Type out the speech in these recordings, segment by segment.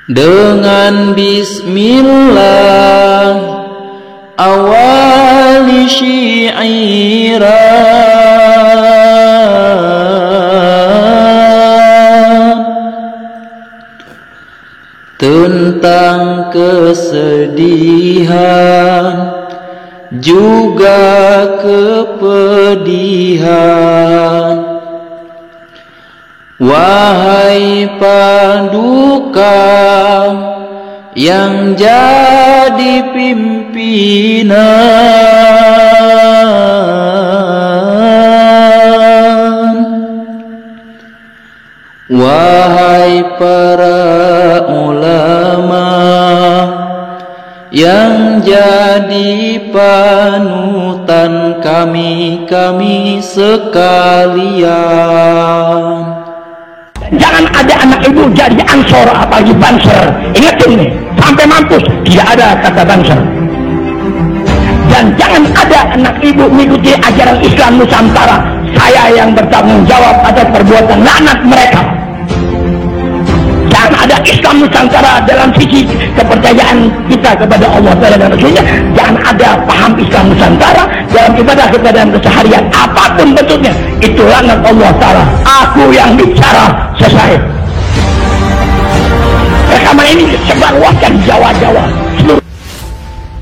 Dengan bismillah awali syi'iran tentang kesedihan juga kepedihan. Wahai paduka yang jadi pimpinan, wahai para ulama yang jadi panutan kami sekalian. Jangan ada anak ibu jadi ansor apalagi banser. Ingat ini, sampai mampus tidak ada kata banser. Dan jangan ada anak ibu mengikuti ajaran Islam Nusantara. Saya yang bertanggung jawab atas perbuatan laknat mereka. Jangan ada Islam Nusantara dalam sisi kepercayaan kita kepada Allah Ta'ala dan Rasulnya. Jangan ada paham Islam Nusantara dalam ibadah kita dalam keseharian apapun bentuknya. Itu laknat Allah Ta'ala. Aku yang bicara, selesai. Rekaman ini sebarluaskan Jawa-Jawa seluruh.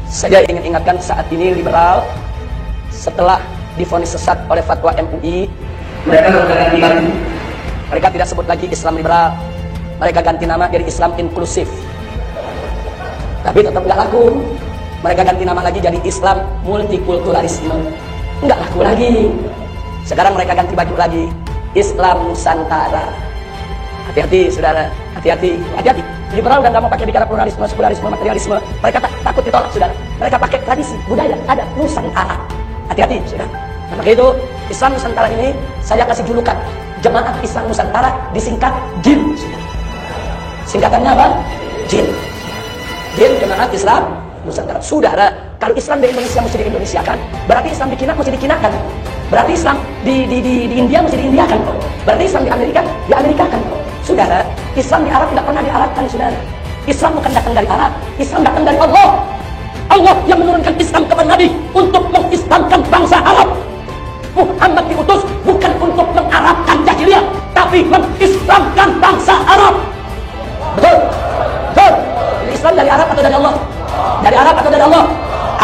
Saya ingin ingatkan saat ini liberal setelah divonis sesat oleh fatwa MUI, mereka ganti baju. Mereka tidak sebut lagi Islam liberal, mereka ganti nama jadi Islam inklusif. Tapi tetap nggak laku. Mereka ganti nama lagi jadi Islam multikulturalisme. Nggak laku lagi. Sekarang mereka ganti baju lagi, Islam Nusantara. Hati-hati saudara, hati-hati, hati-hati. Liberal udah nggak mau pakai bicara pluralisme, sekularisme, materialisme. Mereka takut ditolak saudara. Mereka pakai tradisi, budaya, adat Nusantara. Hati-hati saudara. Nah, maka itu Islam Nusantara ini saya kasih julukan Jemaat Islam Nusantara, disingkat JIN. Singkatannya apa? JIN. JIN, Jemaat Islam Nusantara. Saudara, kalau Islam di Indonesia mesti di Indonesiakan, berarti Islam di Cina mesti di Cinakan. Berarti Islam di India mesti di Indiakan. Berarti Islam di Amerika Amerikakan. Saudara, Islam di Arab tidak pernah di Arabkan, saudara. Islam bukan datang dari Arab, Islam datang dari Allah. Allah yang menurunkan Islam kepada Nabi untuk mengislamkan bangsa Arab. Muhammad diutus bukan untuk mengarabkan jahiliyah, tapi mengislamkan bangsa Arab. Betul? Betul? Islam dari Arab atau dari Allah? Dari Arab atau dari Allah?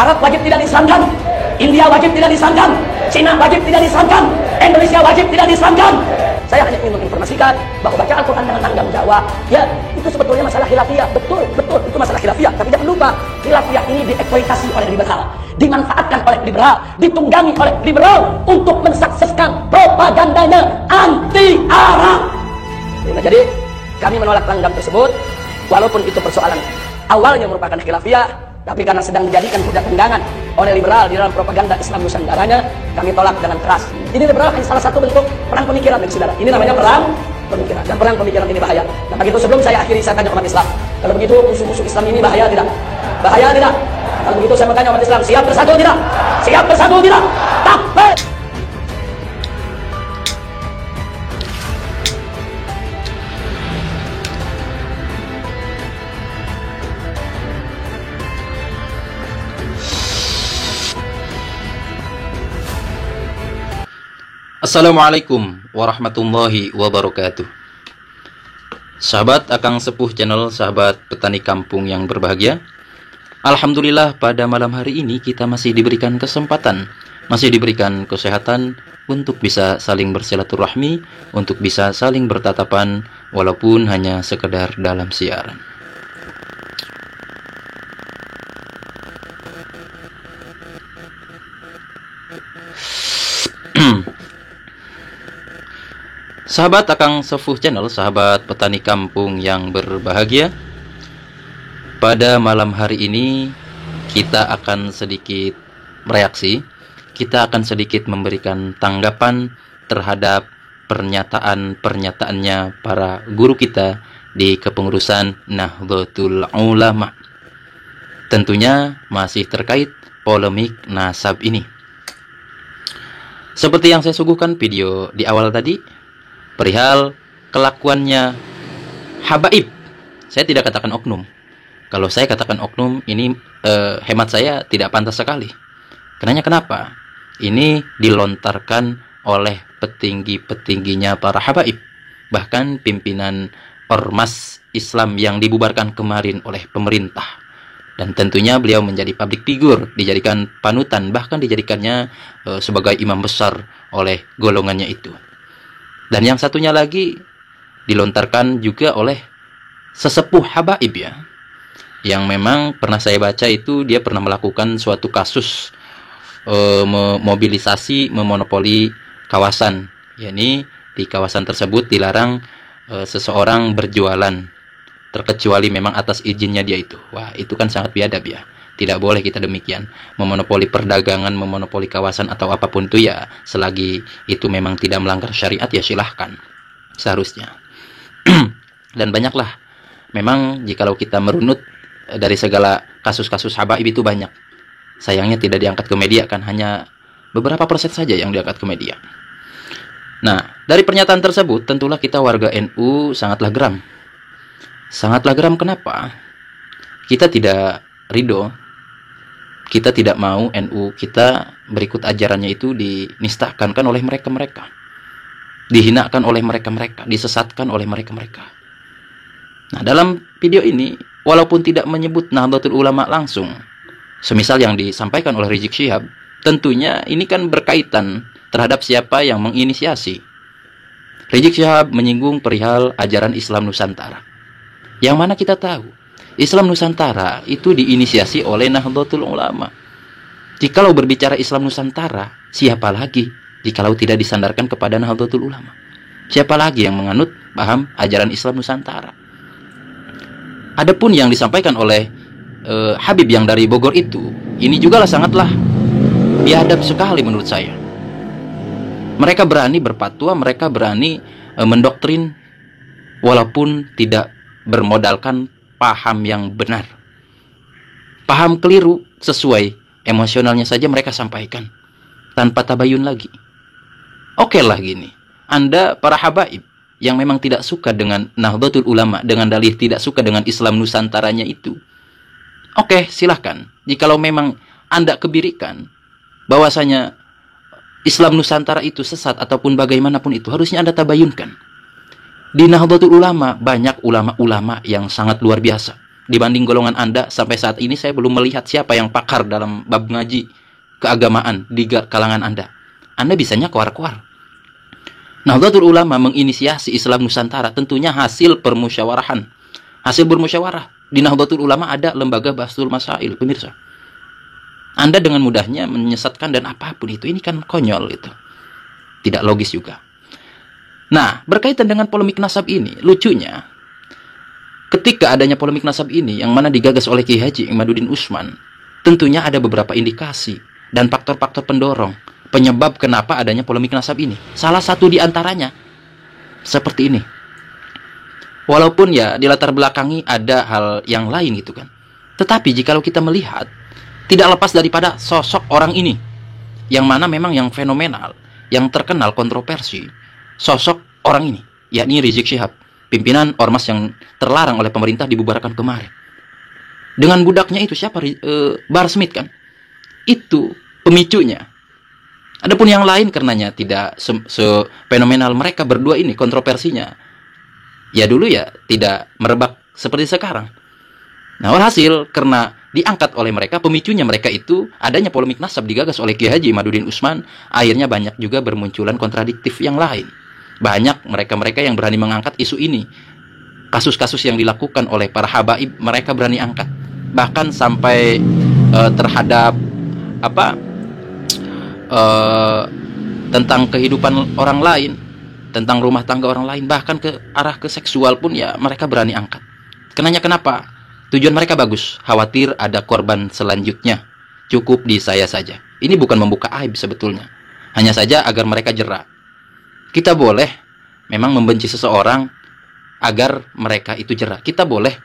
Arab wajib tidak diislamkan, India wajib tidak diislamkan, Cina wajib tidak diislamkan, Indonesia wajib tidak diislamkan. Saya hanya ingin menginformasikan bahwa baca Al-Quran dengan tanggung jawab, ya itu sebetulnya masalah khilafiyah. Betul, betul, itu masalah khilafiyah. Tapi jangan lupa, khilafiyah ini dieksploitasi oleh liberal, dimanfaatkan oleh liberal, ditunggangi oleh liberal untuk mensukseskan propagandanya anti-Arab. Nah, jadi kami menolak langgam tersebut, walaupun itu persoalan awalnya merupakan khilafiyah, tapi karena sedang dijadikan budak tunggangan oleh liberal di dalam propaganda Islam Nusantaranya, kami tolak dengan keras. Ini liberal hanya salah satu bentuk perang pemikiran dari saudara. Ini namanya perang pemikiran, dan perang pemikiran ini bahaya. Dan begitu sebelum saya akhiri, saya tanya umat Islam, kalau begitu musuh-musuh Islam ini bahaya tidak? Bahaya tidak? Kalau begitu saya bertanya umat Islam, siap bersatu tidak? Siap bersatu tidak? Takbir! Assalamualaikum warahmatullahi wabarakatuh. Sahabat Akang Sepuh Channel, sahabat petani kampung yang berbahagia, alhamdulillah pada malam hari ini kita masih diberikan kesempatan, masih diberikan kesehatan untuk bisa saling bersilaturahmi, untuk bisa saling bertatapan walaupun hanya sekedar dalam siaran. Sahabat Akang Sepuh Channel, sahabat petani kampung yang berbahagia, pada malam hari ini kita akan sedikit bereaksi, kita akan sedikit memberikan tanggapan terhadap pernyataan-pernyataannya para guru kita di kepengurusan Nahdlatul Ulama. Tentunya masih terkait polemik nasab ini. Seperti yang saya suguhkan video di awal tadi, perihal kelakuannya habaib Saya tidak katakan oknum. Kalau saya katakan oknum, ini hemat saya tidak pantas sekali. Kenapa? Ini dilontarkan oleh petinggi-petingginya para habaib, bahkan pimpinan ormas Islam yang dibubarkan kemarin oleh pemerintah. Dan tentunya beliau menjadi public figure, dijadikan panutan, bahkan dijadikannya sebagai imam besar oleh golongannya itu. Dan yang satunya lagi dilontarkan juga oleh sesepuh habaib ya, yang memang pernah saya baca itu dia pernah melakukan suatu kasus memobilisasi, memonopoli kawasan. Yakni di kawasan tersebut dilarang seseorang berjualan, terkecuali memang atas izinnya dia itu. Wah, itu kan sangat biadab ya. Tidak boleh kita demikian. Memonopoli perdagangan, memonopoli kawasan atau apapun itu ya, selagi itu memang tidak melanggar syariat ya silahkan. Seharusnya. Dan banyaklah. Memang jikalau kita merunut dari segala kasus-kasus habaib itu banyak. Sayangnya tidak diangkat ke media kan, hanya beberapa persen saja yang diangkat ke media. Nah, dari pernyataan tersebut tentulah kita warga NU sangatlah geram. Sangatlah geram kenapa? Kita tidak ridho, kita tidak mau NU kita berikut ajarannya itu dinistakan kan oleh mereka-mereka, dihinakan oleh mereka-mereka, disesatkan oleh mereka-mereka. Nah, dalam video ini walaupun tidak menyebut Nahdlatul Ulama langsung, semisal yang disampaikan oleh Rizik Syihab, tentunya ini kan berkaitan terhadap siapa yang menginisiasi. Rizik Syihab menyinggung perihal ajaran Islam Nusantara. Yang mana kita tahu, Islam Nusantara itu diinisiasi oleh Nahdlatul Ulama. Jikalau berbicara Islam Nusantara, siapa lagi jikalau tidak disandarkan kepada Nahdlatul Ulama? Siapa lagi yang menganut paham ajaran Islam Nusantara? Adapun yang disampaikan oleh Habib yang dari Bogor itu, ini juga sangatlah biadab sekali menurut saya. Mereka berani berfatwa, mereka berani mendoktrin walaupun tidak bermodalkan paham yang benar. Paham keliru sesuai emosionalnya saja mereka sampaikan tanpa tabayun lagi. Oke lah gini, Anda para habaib yang memang tidak suka dengan Nahdlatul Ulama, dengan dalih tidak suka dengan Islam Nusantaranya itu, oke, silahkan. Jikalau memang Anda kebirikan bahwasanya Islam Nusantara itu sesat ataupun bagaimanapun itu, harusnya Anda tabayunkan. Di Nahdlatul Ulama banyak ulama-ulama yang sangat luar biasa. Dibanding golongan Anda, sampai saat ini saya belum melihat siapa yang pakar dalam bab ngaji keagamaan di kalangan Anda. Anda bisanya koar-koar. Nahdlatul Ulama menginisiasi Islam Nusantara tentunya hasil permusyawarahan. Hasil bermusyawarah. Di Nahdlatul Ulama ada lembaga Bahsul Masail, pemirsa. Anda dengan mudahnya menyesatkan dan apapun itu, ini kan konyol itu. Tidak logis juga. Nah, berkaitan dengan polemik nasab ini, lucunya, ketika adanya polemik nasab ini, yang mana digagas oleh Kiai Haji Imaduddin Usman, tentunya ada beberapa indikasi dan faktor-faktor pendorong, penyebab kenapa adanya polemik nasab ini. Salah satu di antaranya, seperti ini. Walaupun ya, di latar belakangi ada hal yang lain gitu kan. Tetapi jikalau kita melihat, tidak lepas daripada sosok orang ini, yang mana memang yang fenomenal, yang terkenal kontroversi, sosok orang ini, yakni Rizik Syihab, pimpinan ormas yang terlarang oleh pemerintah dibubarkan kemarin. Dengan budaknya itu siapa? Bahar Smith kan? Itu pemicunya. Adapun yang lain karenanya tidak fenomenal mereka berdua ini kontroversinya. Ya dulu ya tidak merebak seperti sekarang. Nah, walhasil karena diangkat oleh mereka, pemicunya mereka itu adanya polemik nasab digagas oleh Kiai Haji Imaduddin Usman, akhirnya banyak juga bermunculan kontradiktif yang lain. Banyak mereka-mereka yang berani mengangkat isu ini. Kasus-kasus yang dilakukan oleh para habaib mereka berani angkat. Bahkan sampai terhadap tentang kehidupan orang lain, tentang rumah tangga orang lain, bahkan ke arah ke seksual pun ya mereka berani angkat. Kenapa? Tujuan mereka bagus, khawatir ada korban selanjutnya. Cukup di saya saja. Ini bukan membuka aib sebetulnya. Hanya saja agar mereka jera. Kita boleh memang membenci seseorang agar mereka itu jera. Kita boleh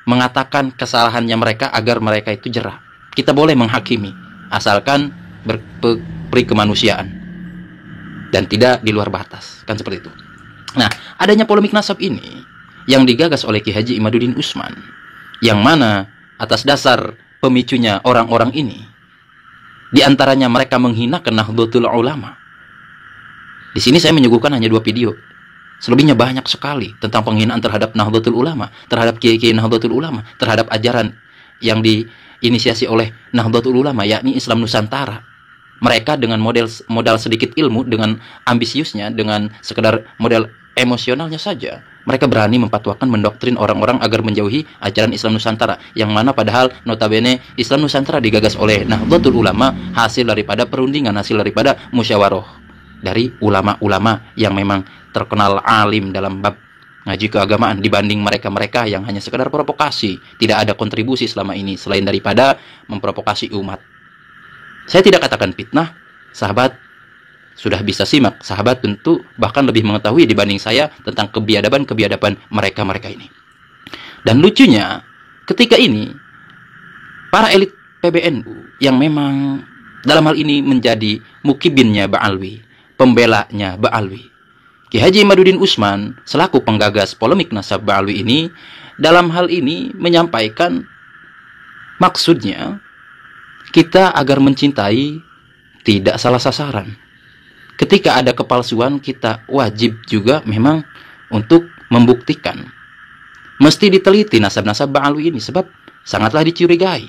mengatakan kesalahannya mereka agar mereka itu jera. Kita boleh menghakimi, asalkan berperi kemanusiaan dan tidak di luar batas, kan seperti itu. Nah, adanya polemik nasab ini yang digagas oleh Ki Haji Imaduddin Usman, yang mana atas dasar pemicunya orang-orang ini, di antaranya mereka menghinakan Nahdlatul Ulama. Di sini saya menyuguhkan hanya 2 video. Selebihnya banyak sekali tentang penghinaan terhadap Nahdlatul Ulama, terhadap kiai-kiai Nahdlatul Ulama, terhadap ajaran yang diinisiasi oleh Nahdlatul Ulama, yakni Islam Nusantara. Mereka dengan modal sedikit ilmu, dengan ambisiusnya, dengan sekedar modal emosionalnya saja, mereka berani mempatwakan, mendoktrin orang-orang agar menjauhi ajaran Islam Nusantara, yang mana padahal notabene Islam Nusantara digagas oleh Nahdlatul Ulama hasil daripada perundingan, hasil daripada musyawarah dari ulama-ulama yang memang terkenal alim dalam bab ngaji keagamaan, dibanding mereka-mereka yang hanya sekedar provokasi, tidak ada kontribusi selama ini selain daripada memprovokasi umat. Saya tidak katakan fitnah, sahabat sudah bisa simak, sahabat tentu bahkan lebih mengetahui dibanding saya tentang kebiadaban mereka-mereka ini. Dan lucunya, ketika ini para elit PBNU yang memang dalam hal ini menjadi mukibinnya Ba'alwi, pembelanya Ba'alwi, Ki Haji Imaduddin Usman selaku penggagas polemik nasab Ba'alwi ini, dalam hal ini menyampaikan maksudnya kita agar mencintai tidak salah sasaran. Ketika ada kepalsuan, kita wajib juga memang untuk membuktikan. Mesti diteliti nasab-nasab Ba'alwi ini, sebab sangatlah dicurigai.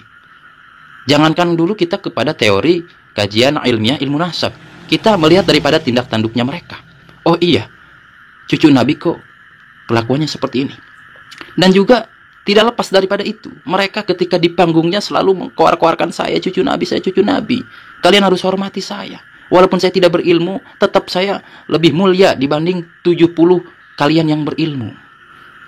Jangankan dulu kita kepada teori kajian ilmiah ilmu nasab, kita melihat daripada tindak tanduknya mereka. Oh iya, cucu Nabi kok kelakuannya seperti ini. Dan juga tidak lepas daripada itu, mereka ketika di panggungnya selalu mengkoar-koarkan, saya cucu Nabi, saya cucu Nabi. Kalian harus hormati saya. Walaupun saya tidak berilmu, tetap saya lebih mulia dibanding 70 kalian yang berilmu.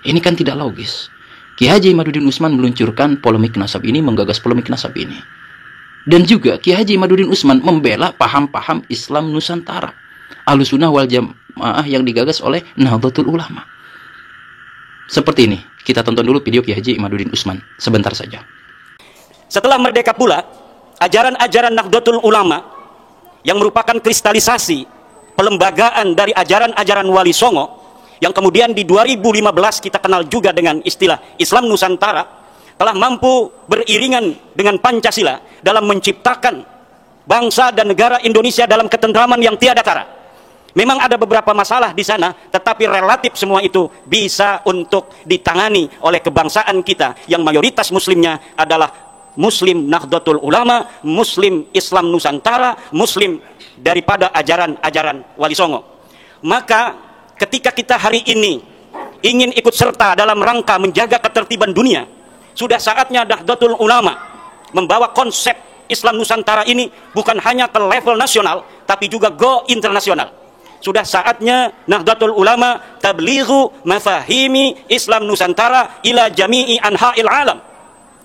Ini kan tidak logis. Ki Haji Imaduddin Usman meluncurkan polemik nasab ini, menggagas polemik nasab ini. Dan juga Ki Haji Imaduddin Usman membela paham-paham Islam Nusantara, Ahlussunnah wal Jamaah yang digagas oleh Nahdlatul Ulama. Seperti ini, kita tonton dulu video Ki Haji Imaduddin Usman sebentar saja. Setelah merdeka pula, ajaran-ajaran Nahdlatul Ulama yang merupakan kristalisasi pelembagaan dari ajaran-ajaran Wali Songo, yang kemudian di 2015 kita kenal juga dengan istilah Islam Nusantara, telah mampu beriringan dengan Pancasila dalam menciptakan bangsa dan negara Indonesia dalam ketentraman yang tiada tara. Memang ada beberapa masalah di sana, tetapi relatif semua itu bisa untuk ditangani oleh kebangsaan kita yang mayoritas muslimnya adalah Muslim Nahdlatul Ulama, Muslim Islam Nusantara, Muslim daripada ajaran-ajaran Wali Songo. Maka ketika kita hari ini ingin ikut serta dalam rangka menjaga ketertiban dunia, sudah saatnya Nahdlatul Ulama membawa konsep Islam Nusantara ini bukan hanya ke level nasional, tapi juga go internasional. Sudah saatnya Nahdlatul Ulama tablighu mafahimi Islam Nusantara ila jami'i anha'il alam,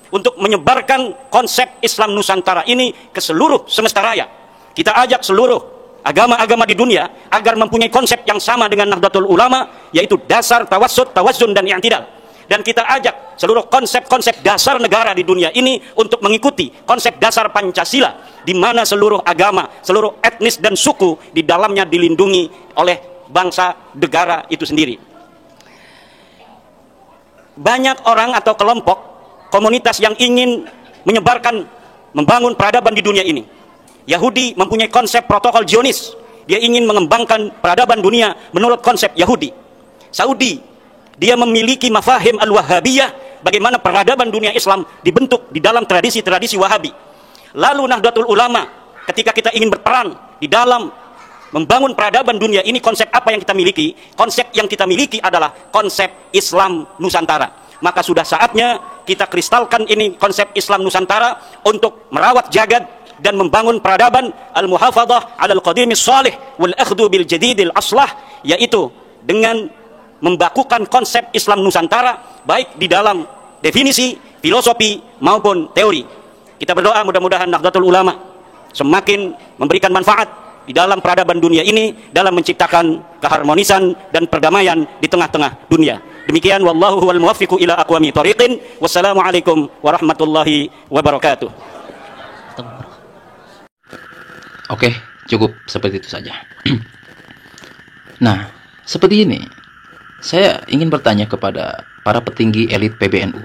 untuk menyebarkan konsep Islam Nusantara ini ke seluruh semesta raya. Kita ajak seluruh agama-agama di dunia agar mempunyai konsep yang sama dengan Nahdlatul Ulama, yaitu dasar tawassut, tawazzun, dan i'tidal. Dan kita ajak seluruh konsep-konsep dasar negara di dunia ini untuk mengikuti konsep dasar Pancasila, di mana seluruh agama, seluruh etnis dan suku di dalamnya dilindungi oleh bangsa negara itu sendiri. Banyak orang atau kelompok komunitas yang ingin menyebarkan, membangun peradaban di dunia ini. Yahudi mempunyai konsep protokol Zionis, dia ingin mengembangkan peradaban dunia menurut konsep Yahudi. Saudi, dia memiliki mafahim al-Wahabiyah, bagaimana peradaban dunia Islam dibentuk di dalam tradisi-tradisi Wahabi. Lalu Nahdlatul Ulama, ketika kita ingin berperan di dalam membangun peradaban dunia ini, konsep apa yang kita miliki? Konsep yang kita miliki adalah konsep Islam Nusantara. Maka sudah saatnya kita kristalkan ini konsep Islam Nusantara untuk merawat jagad dan membangun peradaban al-muhafadhah alal qadimis salih wal akhdhu bil jadidil aslah, yaitu dengan membakukan konsep Islam Nusantara baik di dalam definisi, filosofi maupun teori. Kita berdoa mudah-mudahan Nahdlatul Ulama semakin memberikan manfaat di dalam peradaban dunia ini dalam menciptakan keharmonisan dan perdamaian di tengah-tengah dunia. Demikian, wallahu huwal muwaffiqu ila aqwami thoriqin. Wassalamualaikum warahmatullahi wabarakatuh. Oke, cukup seperti itu saja. Nah, seperti ini. Saya ingin bertanya kepada para petinggi elit PBNU,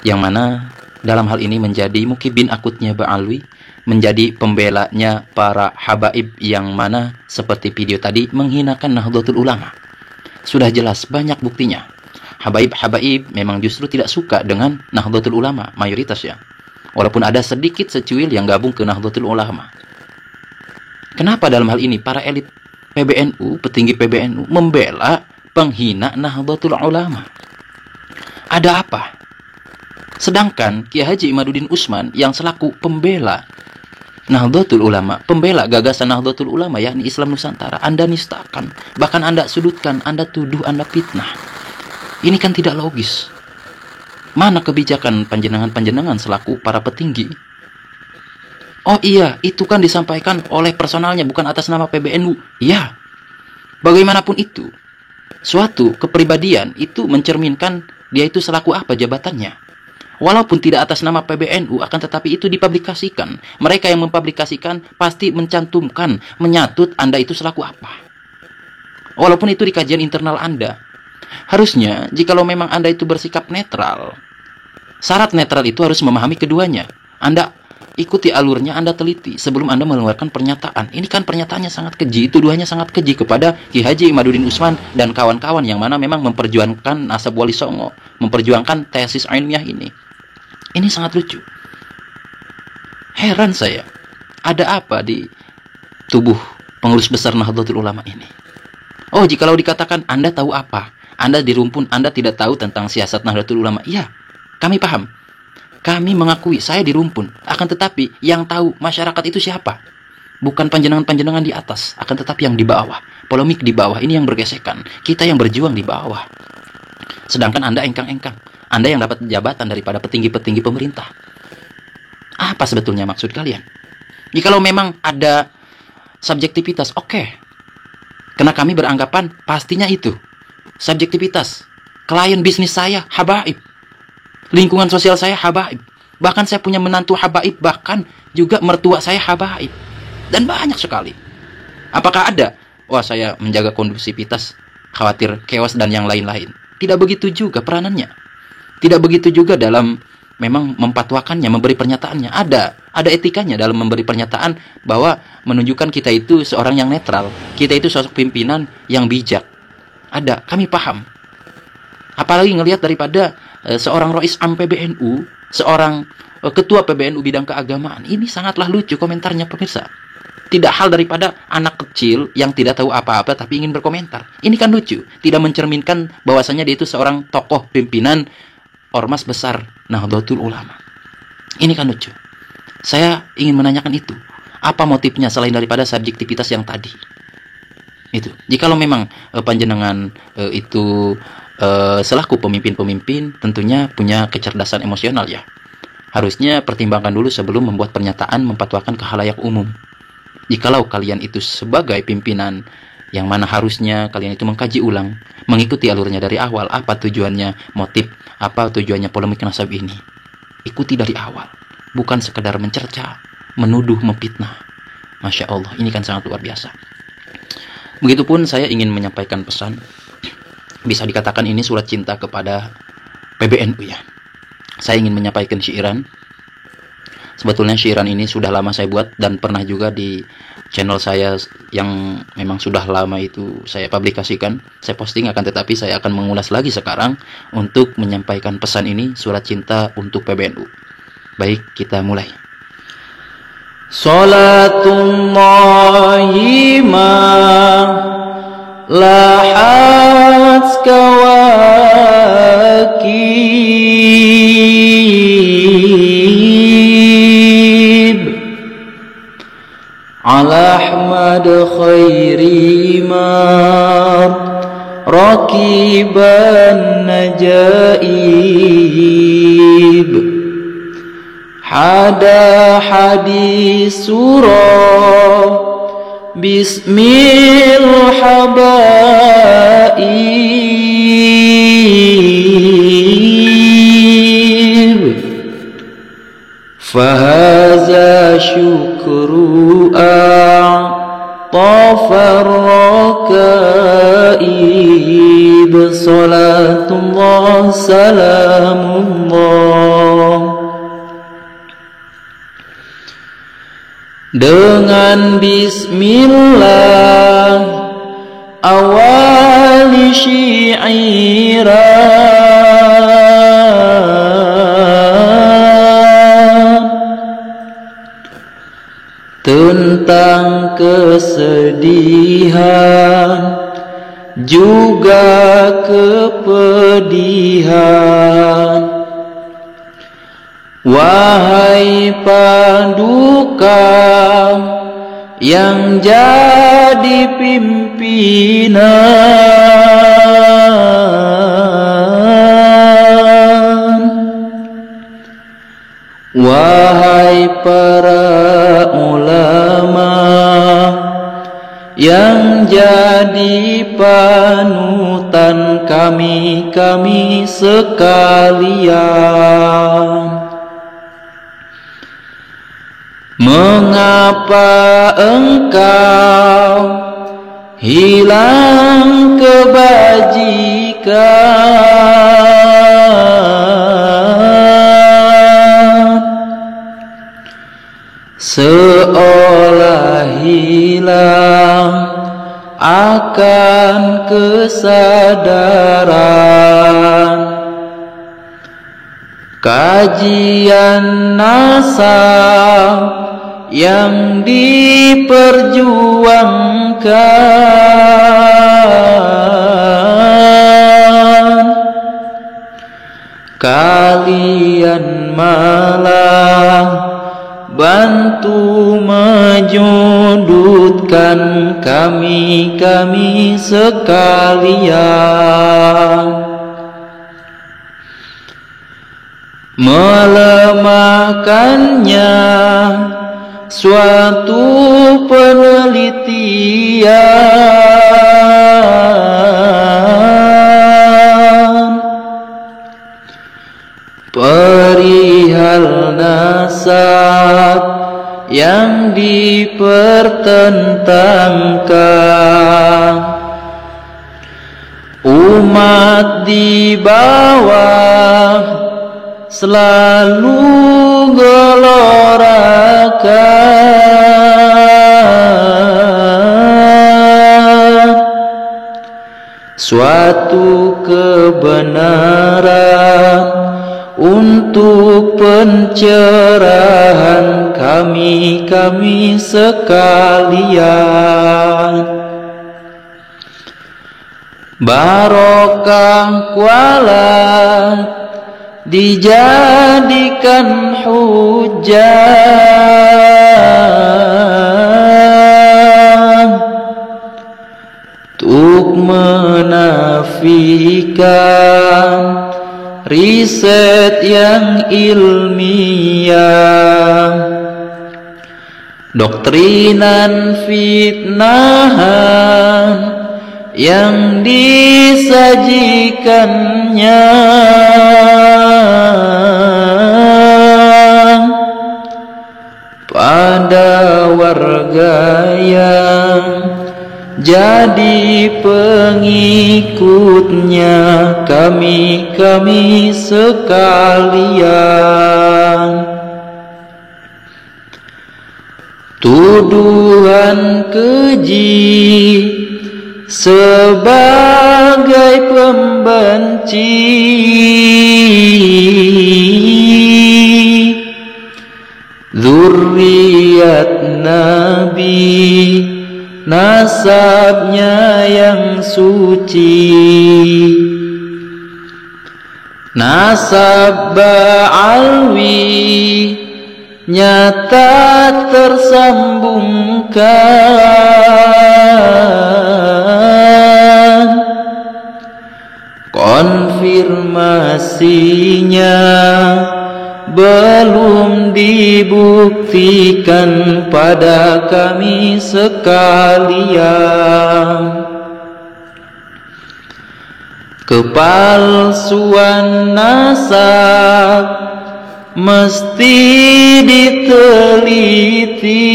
yang mana dalam hal ini menjadi mukibin akutnya Ba'alwi, menjadi pembelanya para habaib, yang mana seperti video tadi menghinakan Nahdlatul Ulama. Sudah jelas banyak buktinya. Habaib-habaib memang justru tidak suka dengan Nahdlatul Ulama, mayoritas ya. Walaupun ada sedikit secuil yang gabung ke Nahdlatul Ulama. Kenapa dalam hal ini para elit PBNU, petinggi PBNU membela penghina Nahdlatul Ulama? Ada apa? Sedangkan Kiai Haji Imaduddin Utsman yang selaku pembela Nahdlatul Ulama, pembela gagasan Nahdlatul Ulama yakni Islam Nusantara, Anda nistakan, bahkan Anda sudutkan, Anda tuduh, Anda fitnah. Ini kan tidak logis. Mana kebijakan panjenengan selaku para petinggi? Oh iya, itu kan disampaikan oleh personalnya, bukan atas nama PBNU. Ya, bagaimanapun itu, suatu kepribadian itu mencerminkan dia itu selaku apa jabatannya. Walaupun tidak atas nama PBNU, akan tetapi itu dipublikasikan. Mereka yang mempublikasikan pasti mencantumkan, menyatut Anda itu selaku apa. Walaupun itu di kajian internal Anda. Harusnya, jikalau memang Anda itu bersikap netral, syarat netral itu harus memahami keduanya. Anda ikuti alurnya, Anda teliti sebelum Anda mengeluarkan pernyataan. Ini kan pernyataannya sangat keji, tuduhannya sangat keji kepada Kiai Haji Imaduddin Utsman dan kawan-kawan yang mana memang memperjuangkan nasab Wali Songo, memperjuangkan tesis ilmiah ini. Ini sangat lucu. Heran saya, ada apa di tubuh pengurus besar Nahdlatul Ulama ini? Oh, jikalau dikatakan Anda tahu apa? Anda di rumpun, Anda tidak tahu tentang siasat Nahdlatul Ulama. Iya, kami paham. Kami mengakui, saya di rumpun. Akan tetapi, yang tahu masyarakat itu siapa? Bukan panjenengan-panjenengan di atas, akan tetapi yang di bawah. Polemik di bawah, ini yang bergesekan. Kita yang berjuang di bawah. Sedangkan Anda engkang-engkang. Anda yang dapat jabatan daripada petinggi-petinggi pemerintah. Apa sebetulnya maksud kalian? Jikalau memang ada subjektivitas, oke. Karena kami beranggapan pastinya itu subjektivitas. Klien bisnis saya habaib, lingkungan sosial saya habaib, bahkan saya punya menantu habaib, bahkan juga mertua saya habaib, dan banyak sekali. Apakah ada? Wah, saya menjaga kondusivitas, khawatir chaos dan yang lain-lain. Tidak begitu juga peranannya. Tidak begitu juga dalam memang mempatwakannya, memberi pernyataannya. Ada etikanya dalam memberi pernyataan bahwa menunjukkan kita itu seorang yang netral, kita itu sosok pimpinan yang bijak. Ada, kami paham. Apalagi ngelihat daripada seorang Rois Am PBNU, seorang ketua PBNU bidang keagamaan. Ini sangatlah lucu komentarnya pemirsa. Tidak hal daripada anak kecil yang tidak tahu apa-apa tapi ingin berkomentar. Ini kan lucu, tidak mencerminkan bahwasanya dia itu seorang tokoh pimpinan ormas besar Nahdlatul Ulama. Ini kan lucu. Saya ingin menanyakan itu. Apa motifnya selain daripada subjektivitas yang tadi? Itu. Jikalau memang panjenengan itu selaku pemimpin-pemimpin tentunya punya kecerdasan emosional ya. Harusnya pertimbangkan dulu sebelum membuat pernyataan mempatwakan ke khalayak umum. Jikalau kalian itu sebagai pimpinan yang mana harusnya kalian itu mengkaji ulang, mengikuti alurnya dari awal, apa tujuannya, motif, apa tujuannya polemik nasab ini. Ikuti dari awal, bukan sekedar mencerca, menuduh, memfitnah. Masya Allah, ini kan sangat luar biasa. Begitupun saya ingin menyampaikan pesan, bisa dikatakan ini surat cinta kepada PBNU ya. Saya ingin menyampaikan syairan. Sebetulnya syairan ini sudah lama saya buat dan pernah juga di channel saya yang memang sudah lama itu saya publikasikan, saya posting, akan tetapi saya akan mengulas lagi sekarang untuk menyampaikan pesan ini, surat cinta untuk PBNU. Baik, kita mulai. Salatullahi ma lahat kawakib ala ahmad khairi ma rakiban najaib hada hadis surah bismil habaib fahaza syukru a'tafar rakaib dengan bismillah awali syi'iran tentang kesedihan juga kepedihan. Wahai paduka yang jadi pimpinan, wahai para ulama yang jadi panutan kami sekalian, mengapa engkau hilang kebajikan, seolah hilang akan kesadaran. Kajian nasab yang diperjuangkan, kalian malah bantu menyudutkan kami sekalian, melemahkannya suatu penelitian perihal nasab yang dipertentangkan. Umat di bawah selalu gelorakan suatu kebenaran untuk pencerahan kami sekalian. Barokah kualat dijadikan hujah untuk menafikan riset yang ilmiah, doktrinan fitnahan yang disajikannya pada warga yang jadi pengikutnya kami sekalian. Tuduhan keji sebagai pembenci, zuriat Nabi nasabnya yang suci, nasab Ba'alwi nyata tersambungkan, konfirmasinya belum dibuktikan pada kami sekalian. Kepalsuan nasab mesti diteliti,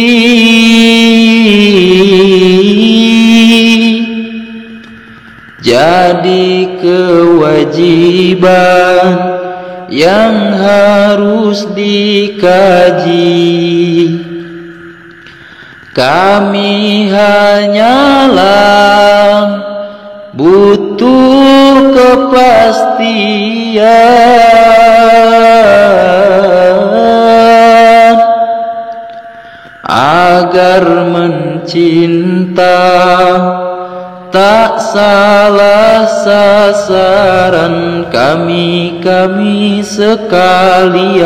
jadi kewajiban yang harus dikaji. Kami hanyalah butuh kepastian agar mencinta tak salah sasaran kami sekalian.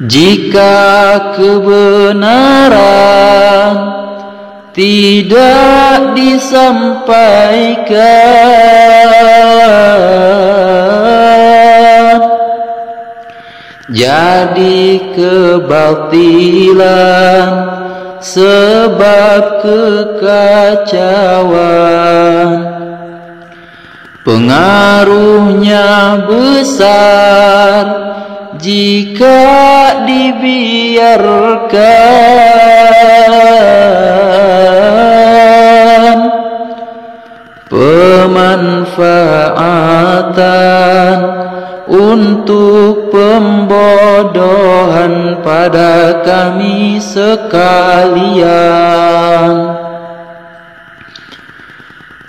Jika kebenaran tidak disampaikan, jadi kebatilan sebab kekacauan. Pengaruhnya besar jika dibiarkan. Pemanfaatan untuk pembodohan pada kami sekalian.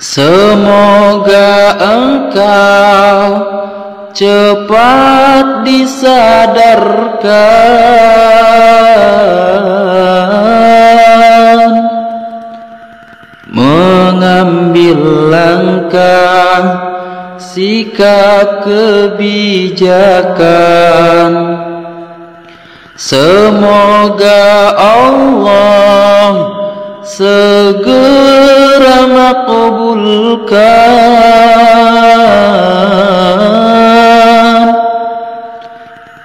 Semoga engkau cepat disadarkan, mengambil langkah sikap kebijakan. Semoga Allah segera makbulkan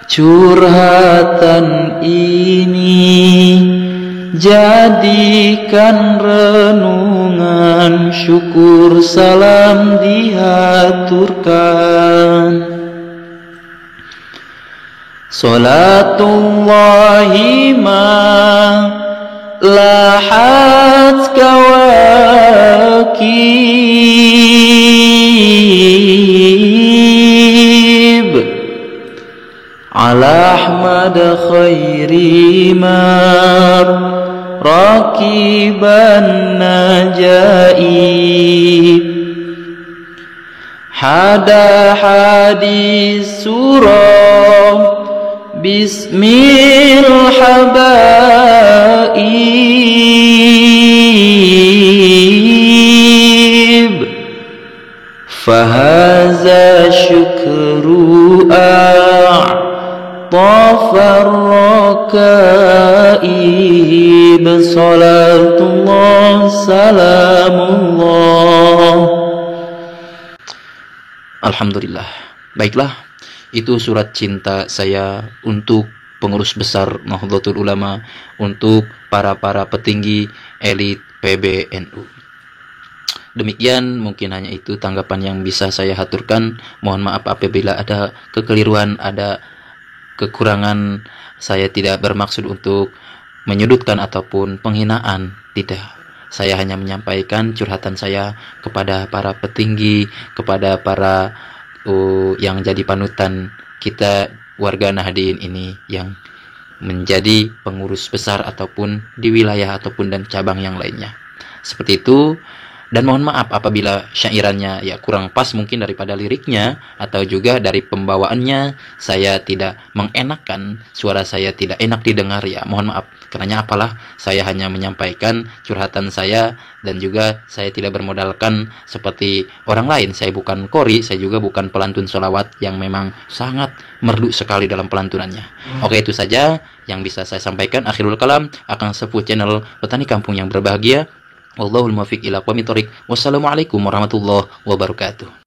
curhatan ini, jadikan renungan syukur salam dihaturkan. Salatullahi ma lahat kawakib ala Ahmad khairi mar rakiban najaib. Hada hadis surah bismil habaib, fahaza syukru a'tafar rakaib. Salatullah salamullah. Alhamdulillah. Baiklah, itu surat cinta saya untuk pengurus besar Nahdlatul Ulama, untuk para petinggi elit PBNU. Demikian, mungkin hanya itu tanggapan yang bisa saya haturkan. Mohon maaf apabila ada kekeliruan, ada kekurangan. Saya tidak bermaksud untuk menyudutkan ataupun penghinaan, tidak. Saya hanya menyampaikan curhatan saya kepada para petinggi, kepada para yang jadi panutan kita warga Nahdien ini, yang menjadi pengurus besar ataupun di wilayah ataupun dan cabang yang lainnya. Seperti itu. Dan mohon maaf apabila syairannya ya kurang pas mungkin daripada liriknya, atau juga dari pembawaannya saya tidak mengenakan, suara saya tidak enak didengar, ya mohon maaf. Karena apalah, saya hanya menyampaikan curhatan saya, dan juga saya tidak bermodalkan seperti orang lain. Saya bukan qori, saya juga bukan pelantun sholawat yang memang sangat merdu sekali dalam pelantunannya. Oke, itu saja yang bisa saya sampaikan. Akhirul kalam, Akang Sepuh channel Petani Kampung yang berbahagia. Wallahul muwaffiq ila aqwamit thoriq. Wassalamualaikum warahmatullahi wabarakatuh.